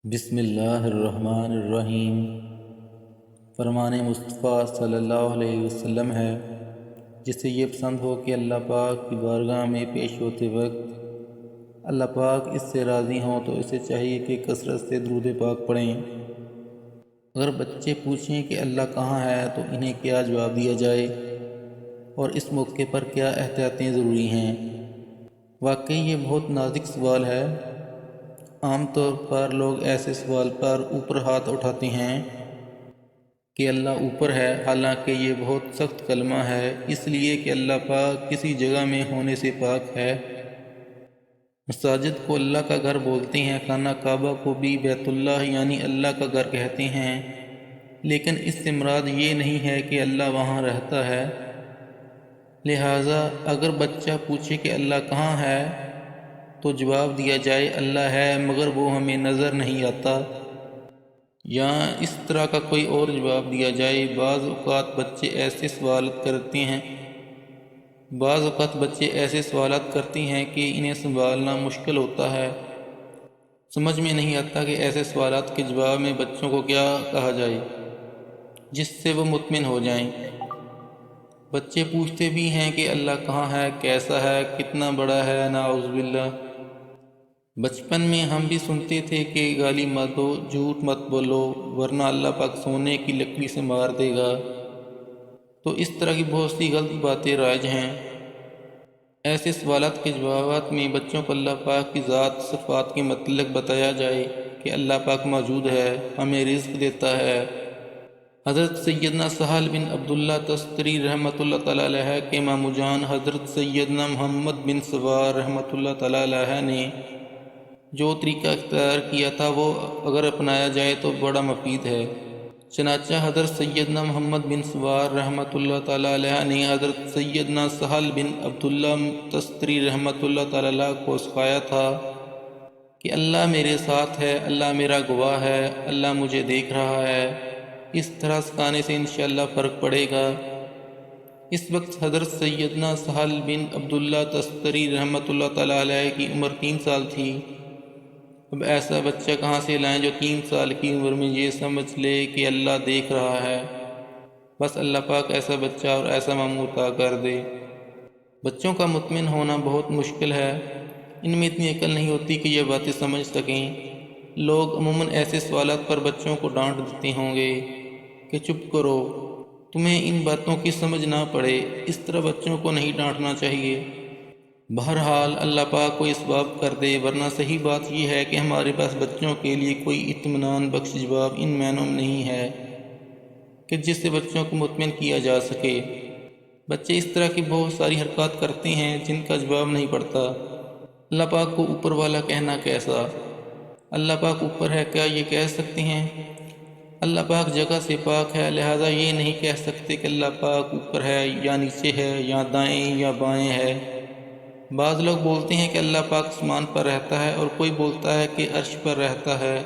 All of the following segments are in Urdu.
بسم اللہ الرحمن الرحیم۔ فرمان مصطفیٰ صلی اللہ علیہ وسلم ہے، جسے یہ پسند ہو کہ اللہ پاک کی بارگاہ میں پیش ہوتے وقت اللہ پاک اس سے راضی ہوں تو اسے چاہیے کہ کثرت سے درود پاک پڑھیں۔ اگر بچے پوچھیں کہ اللہ کہاں ہے تو انہیں کیا جواب دیا جائے اور اس موقع پر کیا احتیاطیں ضروری ہیں؟ واقعی یہ بہت نازک سوال ہے۔ عام طور پر لوگ ایسے سوال پر اوپر ہاتھ اٹھاتے ہیں کہ اللہ اوپر ہے، حالانکہ یہ بہت سخت کلمہ ہے، اس لیے کہ اللہ پاک کسی جگہ میں ہونے سے پاک ہے۔ مساجد کو اللہ کا گھر بولتے ہیں، خانہ کعبہ کو بھی بیت اللہ یعنی اللہ کا گھر کہتے ہیں، لیکن اس سے مراد یہ نہیں ہے کہ اللہ وہاں رہتا ہے۔ لہٰذا اگر بچہ پوچھے کہ اللہ کہاں ہے تو جواب دیا جائے اللہ ہے مگر وہ ہمیں نظر نہیں آتا، یا اس طرح کا کوئی اور جواب دیا جائے۔ بعض اوقات بچے ایسے سوالات کرتے ہیں کہ انہیں سنبھالنا مشکل ہوتا ہے۔ سمجھ میں نہیں آتا کہ ایسے سوالات کے جواب میں بچوں کو کیا کہا جائے جس سے وہ مطمئن ہو جائیں۔ بچے پوچھتے بھی ہیں کہ اللہ کہاں ہے، کیسا ہے، کتنا بڑا ہے، نعوذ باللہ۔ بچپن میں ہم بھی سنتے تھے کہ گالی مت دو، جھوٹ مت بولو ورنہ اللہ پاک سونے کی لکڑی سے مار دے گا۔ تو اس طرح کی بہت سی غلط باتیں رائج ہیں۔ ایسے سوالات کے جوابات میں بچوں کو اللہ پاک کی ذات صفات کے متعلق بتایا جائے کہ اللہ پاک موجود ہے، ہمیں رزق دیتا ہے۔ حضرت سیدنا سہل بن عبداللہ تستری رحمۃ اللہ تعالیٰ علیہ کے ماموں جان حضرت سیدنا محمد بن سوار رحمۃ اللہ تعالیٰ علیہ نے جو طریقہ اختیار کیا تھا وہ اگر اپنایا جائے تو بڑا مفید ہے۔ چنانچہ حضرت سیدنا محمد بن سوار رحمۃ اللہ تعالیٰ علیہ نے حضرت سیدنا سہل بن عبداللہ تستری رحمۃ اللہ تعالیٰ علیہ کو سکھایا تھا کہ اللہ میرے ساتھ ہے، اللہ میرا گواہ ہے، اللہ مجھے دیکھ رہا ہے۔ اس طرح سکھانے سے انشاءاللہ فرق پڑے گا۔ اس وقت حضرت سیدنا سہل بن عبداللہ تستری رحمۃ اللہ تعالیٰ علیہ کی عمر 3 سال تھی۔ اب ایسا بچہ کہاں سے لائیں جو 3 سال کی عمر میں یہ سمجھ لے کہ اللہ دیکھ رہا ہے؟ بس اللہ پاک ایسا بچہ اور ایسا ماموں عطا کر دے۔ بچوں کا مطمئن ہونا بہت مشکل ہے، ان میں اتنی عقل نہیں ہوتی کہ یہ باتیں سمجھ سکیں۔ لوگ عموماً ایسے سوالات پر بچوں کو ڈانٹ دیتے ہوں گے کہ چپ کرو، تمہیں ان باتوں کی سمجھ نہ پڑے۔ اس طرح بچوں کو نہیں ڈانٹنا چاہیے۔ بہرحال اللہ پاک کو اسباب کر دے، ورنہ صحیح بات یہ ہے کہ ہمارے پاس بچوں کے لیے کوئی اطمینان بخش جواب ان معنوں میں نہیں ہے کہ جس سے بچوں کو مطمئن کیا جا سکے۔ بچے اس طرح کی بہت ساری حرکات کرتے ہیں جن کا جواب نہیں پڑتا۔ اللہ پاک کو اوپر والا کہنا کیسا؟ اللہ پاک اوپر ہے کیا یہ کہہ سکتے ہیں؟ اللہ پاک جگہ سے پاک ہے، لہٰذا یہ نہیں کہہ سکتے کہ اللہ پاک اوپر ہے یا نیچے ہے یا دائیں یا بائیں ہے۔ بعض لوگ بولتے ہیں کہ اللہ پاک آسمان پر رہتا ہے اور کوئی بولتا ہے کہ عرش پر رہتا ہے،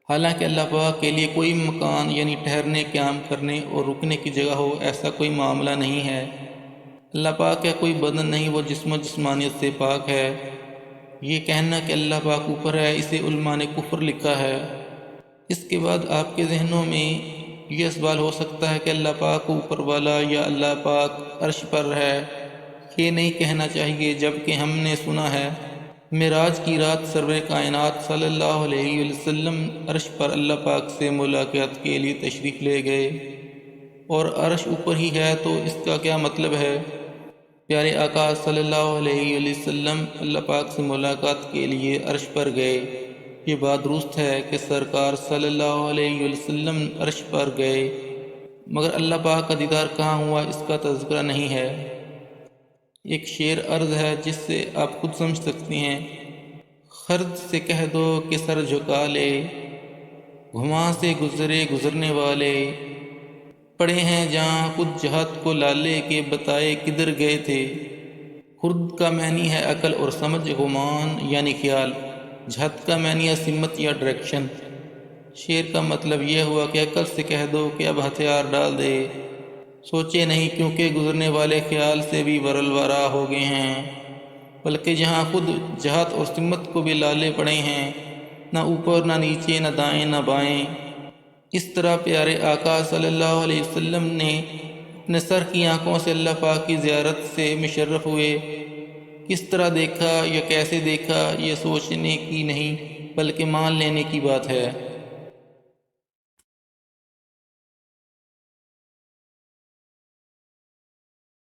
حالانکہ اللہ پاک کے لیے کوئی مکان یعنی ٹھہرنے، قیام کرنے اور رکنے کی جگہ ہو ایسا کوئی معاملہ نہیں ہے۔ اللہ پاک کا کوئی بدن نہیں، وہ جسم و جسمانیت سے پاک ہے۔ یہ کہنا کہ اللہ پاک اوپر ہے اسے علماء نے کفر لکھا ہے۔ اس کے بعد آپ کے ذہنوں میں یہ سوال ہو سکتا ہے کہ اللہ پاک اوپر والا یا اللہ پاک عرش پر ہے، یہ نہیں کہنا چاہیے، جبکہ ہم نے سنا ہے معراج کی رات سرور کائنات صلی اللہ علیہ وسلم عرش پر اللہ پاک سے ملاقات کے لیے تشریف لے گئے، اور عرش اوپر ہی ہے تو اس کا کیا مطلب ہے؟ پیارے آقا صلی اللہ علیہ وسلم اللہ پاک سے ملاقات کے لیے عرش پر گئے۔ یہ بات درست ہے کہ سرکار صلی اللہ علیہ وسلم عرش پر گئے، مگر اللہ پاک کا دیدار کہاں ہوا اس کا تذکرہ نہیں ہے۔ ایک شعر عرض ہے جس سے آپ خود سمجھ سکتے ہیں۔ خرد سے کہہ دو کہ سر جھکا لے، گھماں سے گزرے گزرنے والے، پڑے ہیں جہاں خود جہت کو لالے کے بتائے کدھر گئے تھے۔ خرد کا معنی ہے عقل اور سمجھ، گمان یعنی خیال، جہت کا معنی ہے سمت یا ڈائریکشن۔ شعر کا مطلب یہ ہوا کہ عقل سے کہہ دو کہ اب ہتھیار ڈال دے، سوچے نہیں کیونکہ گزرنے والے خیال سے بھی ورل ورا ہو گئے ہیں، بلکہ جہاں خود جہت اور سمت کو بھی لالے پڑے ہیں نہ اوپر نہ نیچے، نہ دائیں نہ بائیں۔ اس طرح پیارے آقا صلی اللہ علیہ وسلم نے اپنے سر کی آنکھوں سے اللہ پاک کی زیارت سے مشرف ہوئے۔ کس طرح دیکھا یا کیسے دیکھا یہ سوچنے کی نہیں بلکہ مان لینے کی بات ہے۔